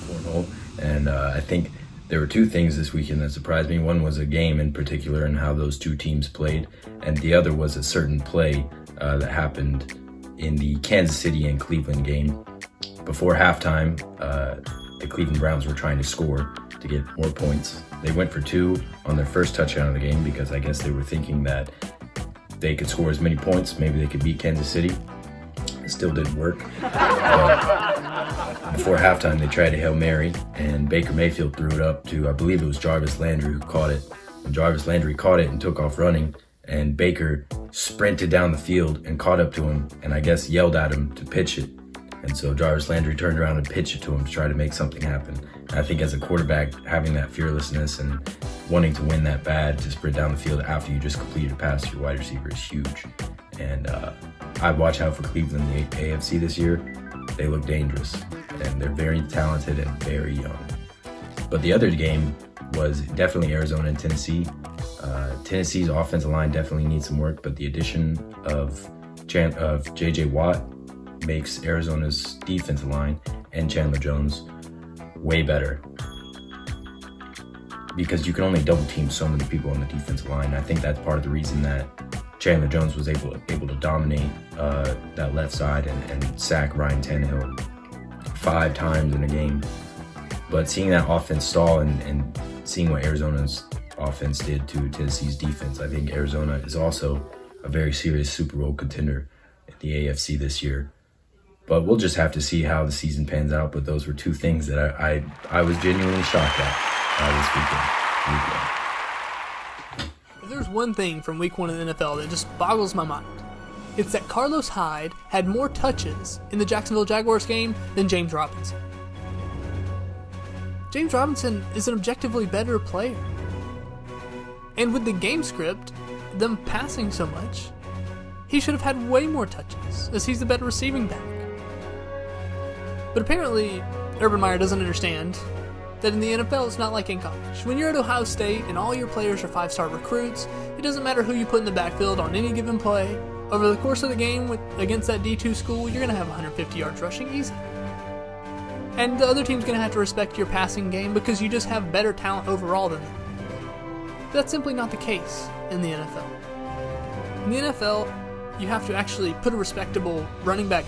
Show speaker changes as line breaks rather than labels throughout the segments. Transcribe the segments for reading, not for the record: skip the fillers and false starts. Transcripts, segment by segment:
Cody Cornhole, and I think there were two things this weekend that surprised me. One was a game in particular and how those two teams played, and the other was a certain play that happened in the Kansas City and Cleveland game. Before halftime, the Cleveland Browns were trying to score to get more points. They went for 2 on their first touchdown of the game because I guess they were thinking that they could score as many points, maybe they could beat Kansas City. It still didn't work. Before halftime, they tried a Hail Mary, and Baker Mayfield threw it up to, I believe it was Jarvis Landry who caught it. And Jarvis Landry caught it and took off running, and Baker sprinted down the field and caught up to him, and I guess yelled at him to pitch it. And so Jarvis Landry turned around and pitched it to him to try to make something happen. And I think as a quarterback, having that fearlessness and wanting to win that bad to sprint down the field after you just completed a pass to your wide receiver is huge. And I watch out for Cleveland in the AFC this year. They look dangerous, and they're very talented and very young. But the other game was definitely Arizona and Tennessee. Tennessee's offensive line definitely needs some work, but the addition of J.J. Watt makes Arizona's defensive line and Chandler Jones way better, because you can only double team so many people on the defensive line. I think that's part of the reason that Chandler Jones was able to dominate that left side and sack Ryan Tannehill 5 times in a game. But seeing that offense stall and seeing what Arizona's offense did to Tennessee's defense, I think Arizona is also a very serious Super Bowl contender in the AFC this year. But we'll just have to see how the season pans out. But those were two things that I was genuinely shocked at this weekend.
If there's one thing from week 1 of the NFL that just boggles my mind, it's that Carlos Hyde had more touches in the Jacksonville Jaguars game than James Robinson. James Robinson is an objectively better player. And with the game script, them passing so much, he should have had way more touches, as he's the better receiving back. But apparently, Urban Meyer doesn't understand that in the NFL, it's not like in college. When you're at Ohio State and all your players are 5-star recruits, it doesn't matter who you put in the backfield on any given play. Over the course of the game against that D2 school, you're going to have 150 yards rushing easy. And the other team's going to have to respect your passing game because you just have better talent overall than them. But that's simply not the case in the NFL. In the NFL, you have to actually put a respectable running back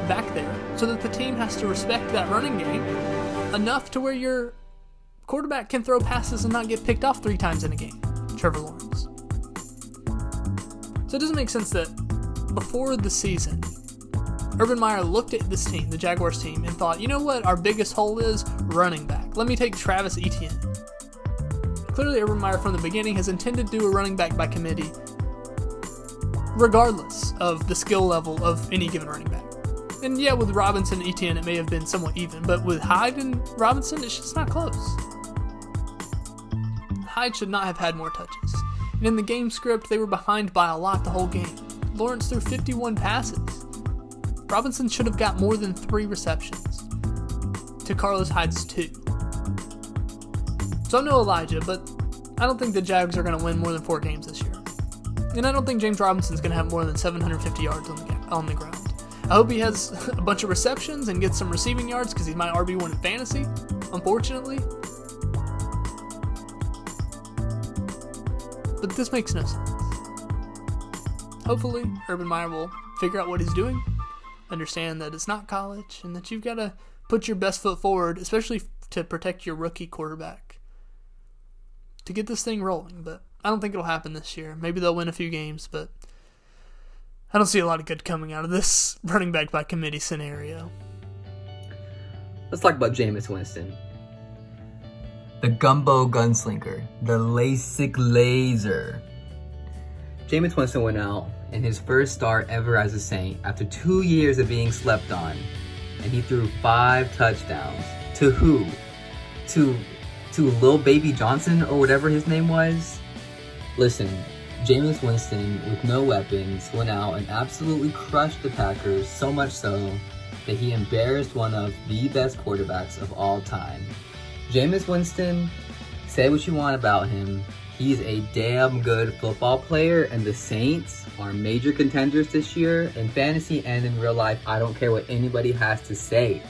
back there so that the team has to respect that running game enough to where your quarterback can throw passes and not get picked off 3 times in a game. Trevor Lawrence. So it doesn't make sense that before the season, Urban Meyer looked at this team, the Jaguars team, and thought, you know what our biggest hole is? Running back. Let me take Travis Etienne. Clearly, Urban Meyer from the beginning has intended to do a running back by committee regardless of the skill level of any given running back. And yeah, with Robinson and Etienne, it may have been somewhat even, but with Hyde and Robinson, it's just not close. Hyde should not have had more touches. And in the game script, they were behind by a lot the whole game. Lawrence threw 51 passes. Robinson should have got more than 3 receptions to Carlos Hyde's 2. So I'm no Elijah, but I don't think the Jags are going to win more than 4 games this year. And I don't think James Robinson's going to have more than 750 yards on the ground. I hope he has a bunch of receptions and gets some receiving yards because he's my RB1 in fantasy, unfortunately. But this makes no sense. Hopefully, Urban Meyer will figure out what he's doing, understand that it's not college, and that you've got to put your best foot forward, especially to protect your rookie quarterback, to get this thing rolling. But I don't think it'll happen this year. Maybe they'll win a few games, but I don't see a lot of good coming out of this running back by committee scenario.
Let's talk about Jameis Winston. The gumbo gunslinger. The LASIK laser. Jameis Winston went out in his first start ever as a Saint after 2 years of being slept on. And he threw 5 touchdowns. To who? To Lil Baby Johnson or whatever his name was? Listen, Jameis Winston, with no weapons, went out and absolutely crushed the Packers, so much so that he embarrassed one of the best quarterbacks of all time. Jameis Winston, say what you want about him, he's a damn good football player, and the Saints are major contenders this year in fantasy and in real life. I don't care what anybody has to say.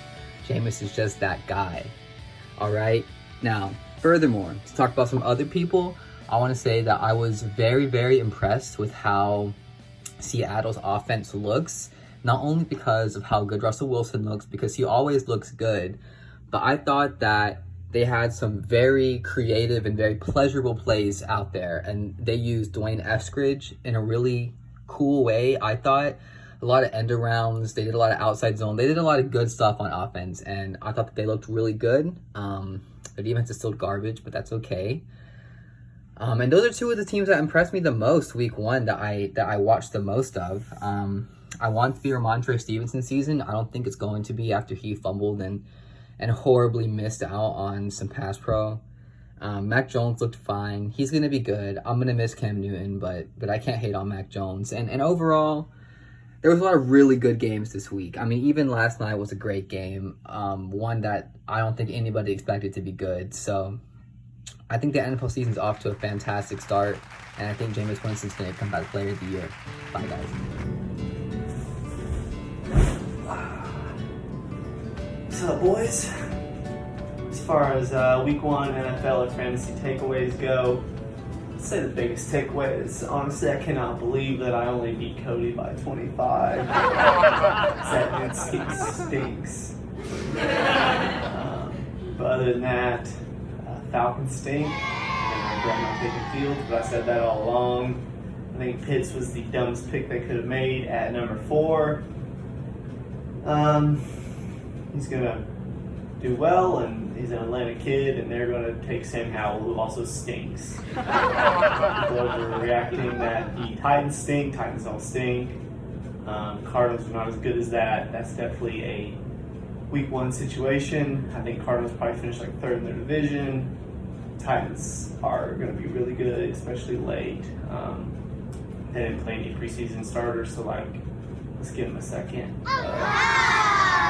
Jameis is just that guy. All right. Now, furthermore, to talk about some other people, I want to say that I was very, very impressed with how Seattle's offense looks. Not only because of how good Russell Wilson looks, because he always looks good, but I thought that they had some very creative and very pleasurable plays out there, and they used Dwayne Eskridge in a really cool way. I thought a lot of end arounds, they did a lot of outside zone, they did a lot of good stuff on offense, and I thought that they looked really good. Their defense is still garbage, but that's okay. And those are two of the teams that impressed me the most week one that I watched the most of. I want to be Ramondre Stevenson's season. I don't think it's going to be after he fumbled and horribly missed out on some pass pro. Mac Jones looked fine. He's going to be good. I'm going to miss Cam Newton, but I can't hate on Mac Jones. And overall, there was a lot of really good games this week. I mean, even last night was a great game. One that I don't think anybody expected to be good. So I think the NFL season's off to a fantastic start. And I think Jameis Winston's going to come back player of the year. Bye, guys.
What's up, boys? As far as week one NFL or fantasy takeaways go, I'd say the biggest takeaway is, honestly, I cannot believe that I only beat Cody by 25. That man stinks. But other than that, Falcons stink. And I regret not taking Fields, but I said that all along. I think Pitts was the dumbest pick they could have made at number 4. He's going to do well, and he's an Atlanta kid, and they're going to take Sam Howell, who also stinks. People overreacting that the Titans stink. Titans don't stink. Cardinals are not as good as that. That's definitely a week one situation. I think Cardinals probably finish like 3rd in their division. Titans are going to be really good, especially late. They didn't play any preseason starters, so let's give them a second.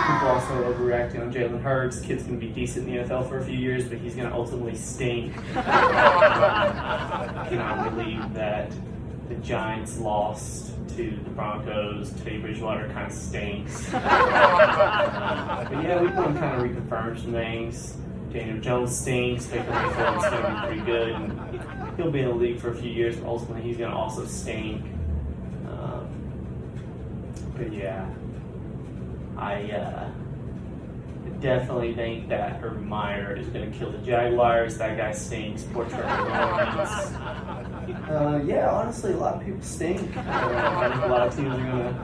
People also overreacting on Jalen Hurts. Kid's going to be decent in the NFL for a few years, but he's going to ultimately stink. I cannot believe that the Giants lost to the Broncos. Teddy Bridgewater kind of stinks. But yeah, week one kind of reconfirmed some things. Daniel Jones stinks. Baker Mayfield's going to be pretty good. And he'll be in the league for a few years, but ultimately he's going to also stink. But yeah, I definitely think that Urban Meyer is going to kill the Jaguars. That guy stinks. Poor Trevor Lawrence. Yeah, honestly, a lot of people stink. I think a lot of teams are going to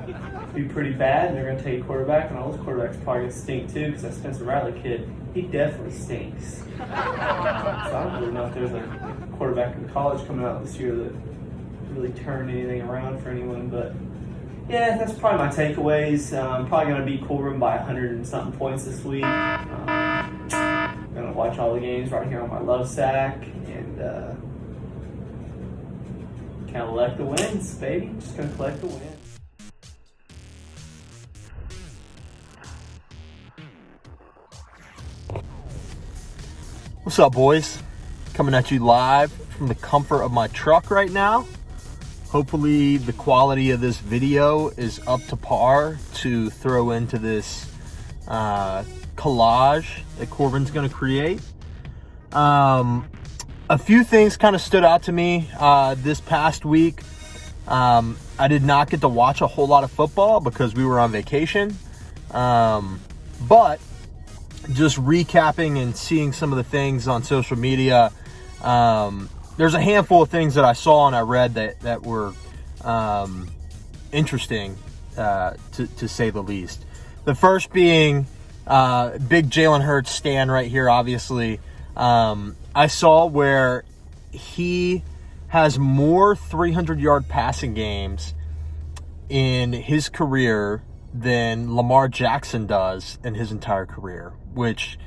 be pretty bad, and they're going to take a quarterback, and all those quarterbacks are probably going to stink too, because that Spencer Rattler kid, he definitely stinks. So I don't really know if there's a quarterback in college coming out this year that really turned anything around for anyone, but yeah, that's probably my takeaways. I'm probably going to beat Corbin by 100 and something points this week. I'm going to watch all the games right here on my love sack and collect the wins, baby. Just going to collect the wins.
What's up, boys? Coming at you live from the comfort of my truck right now. Hopefully the quality of this video is up to par to throw into this collage that Corbin's going to create. A few things kind of stood out to me this past week. I did not get to watch a whole lot of football because we were on vacation. But just recapping and seeing some of the things on social media, there's a handful of things that I saw and I read that were interesting, to say the least. The first being big Jalen Hurts stand right here, obviously. I saw where he has more 300-yard passing games in his career than Lamar Jackson does in his entire career, which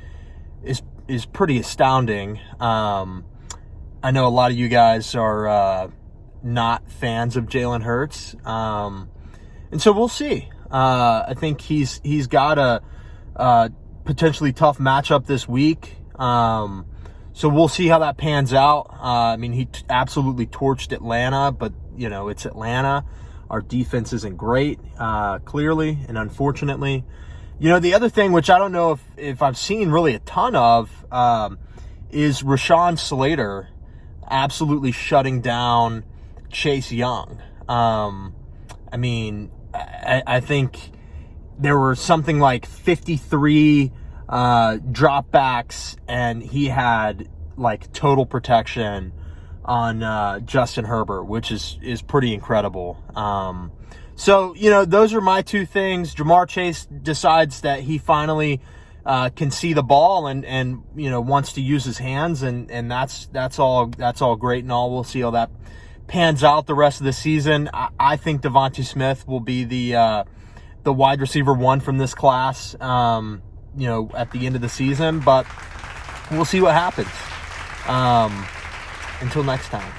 is pretty astounding. I know a lot of you guys are not fans of Jalen Hurts, and so we'll see. I think he's got a potentially tough matchup this week, so we'll see how that pans out. I mean, he absolutely torched Atlanta, but it's Atlanta. Our defense isn't great, clearly and unfortunately. The other thing, which I don't know if I've seen really a ton of, is Rashawn Slater absolutely shutting down Chase Young. I think there were something like 53 dropbacks, and he had like total protection on Justin Herbert, which is pretty incredible. So, those are my two things. Jamar Chase decides that he finally can see the ball and wants to use his hands, and that's all great and all. We'll see how that pans out the rest of the season. I think Devontae Smith will be the wide receiver 1 from this class, at the end of the season, but we'll see what happens. Until next time.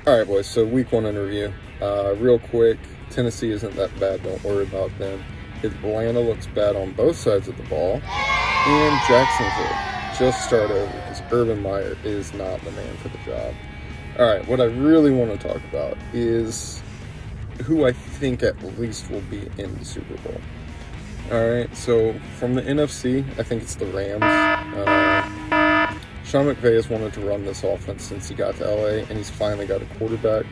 All right, boys. So week 1 interview. Real quick, Tennessee isn't that bad. Don't worry about them. Atlanta looks bad on both sides of the ball. And Jacksonville just start over because Urban Meyer is not the man for the job. All right, what I really want to talk about is who I think at least will be in the Super Bowl. All right, so from the NFC, I think it's the Rams. Sean McVay has wanted to run this offense since he got to LA, and he's finally got a quarterback.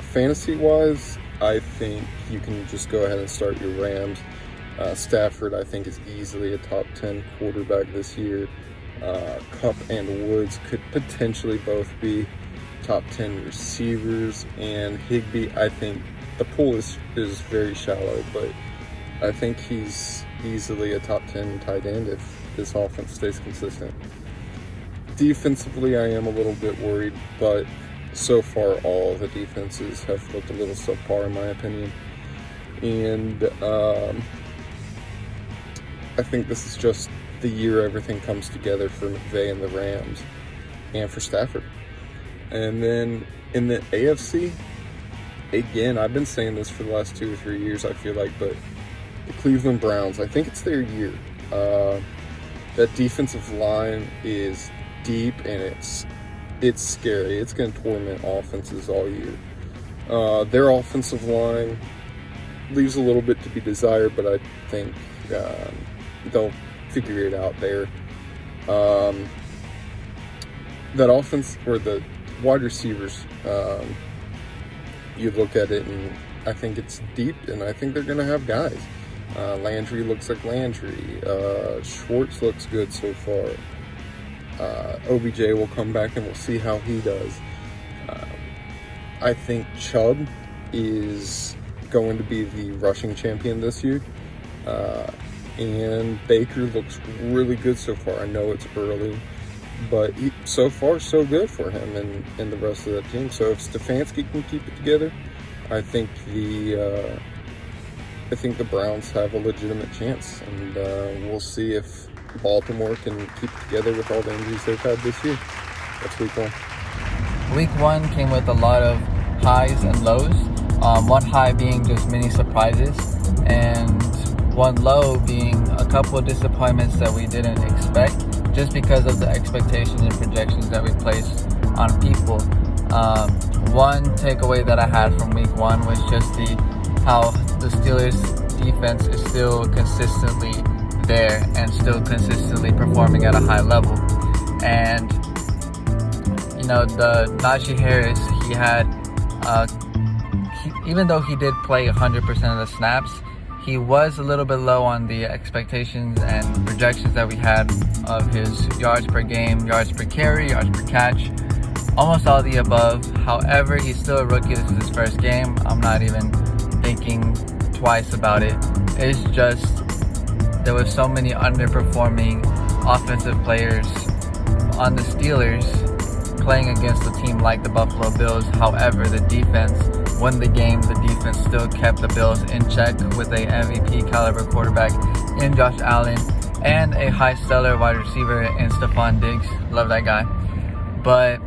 Fantasy-wise, I think you can just go ahead and start your Rams. Stafford, I think, is easily a top 10 quarterback this year. Kupp and Woods could potentially both be top 10 receivers. And Higbee, I think the pool is very shallow, but I think he's easily a top 10 tight end if this offense stays consistent. Defensively, I am a little bit worried, but so far all the defenses have looked a little subpar in my opinion. And I think this is just the year everything comes together for McVay and the Rams and for Stafford. And then in the AFC, again, I've been saying this for the last 2 or 3 years, I feel like, but the Cleveland Browns, I think it's their year. That defensive line is deep and it's scary. It's going to torment offenses all year. Their offensive line leaves a little bit to be desired, but I think they'll figure it out there. That offense, or the wide receivers, you look at it and I think it's deep, and I think they're going to have guys. Landry looks like Landry. Schwartz looks good so far. OBJ will come back and we'll see how he does. I think Chubb is going to be the rushing champion this year. And Baker looks really good so far. I know it's early, but so far so good for him and the rest of that team. So if Stefanski can keep it together, I think the Browns have a legitimate chance, and we'll see if Baltimore can keep it together with all the injuries they've had this year. That's week 1.
Week 1 came with a lot of highs and lows. One high being just many surprises, and one low being a couple of disappointments that we didn't expect just because of the expectations and projections that we placed on people. One takeaway that I had from week 1 was just how the Steelers defense is still consistently there and still consistently performing at a high level. And the Najee Harris, he had even though he did play 100% of the snaps, he was a little bit low on the expectations and projections that we had of his yards per game, yards per carry, yards per catch, almost all of the above. However, he's still a rookie. This is his first game. I'm not even thinking twice about it. It's just there were so many underperforming offensive players on the Steelers playing against a team like the Buffalo Bills. However, the defense won the game. The defense still kept the Bills in check with a MVP caliber quarterback in Josh Allen and a high stellar wide receiver in Stephon Diggs. Love that guy. But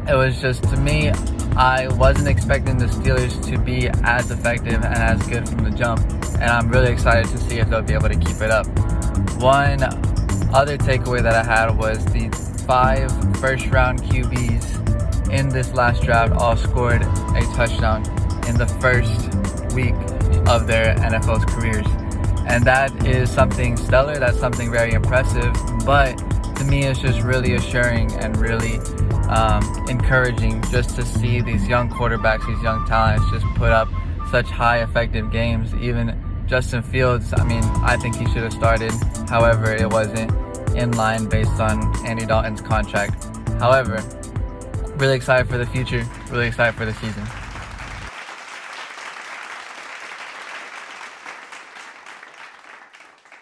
it was just, to me, I wasn't expecting the Steelers to be as effective and as good from the jump, and I'm really excited to see if they'll be able to keep it up. One other takeaway that I had was the 5 first-round QBs in this last draft all scored a touchdown in the first week of their NFL careers. And that is something stellar, that's something very impressive, but to me it's just really assuring and really encouraging just to see these young quarterbacks, these young talents just put up such high effective games. Even Justin Fields, I mean, I think he should have started. However, it wasn't in line based on Andy Dalton's contract. However, really excited for the future, really excited for the season.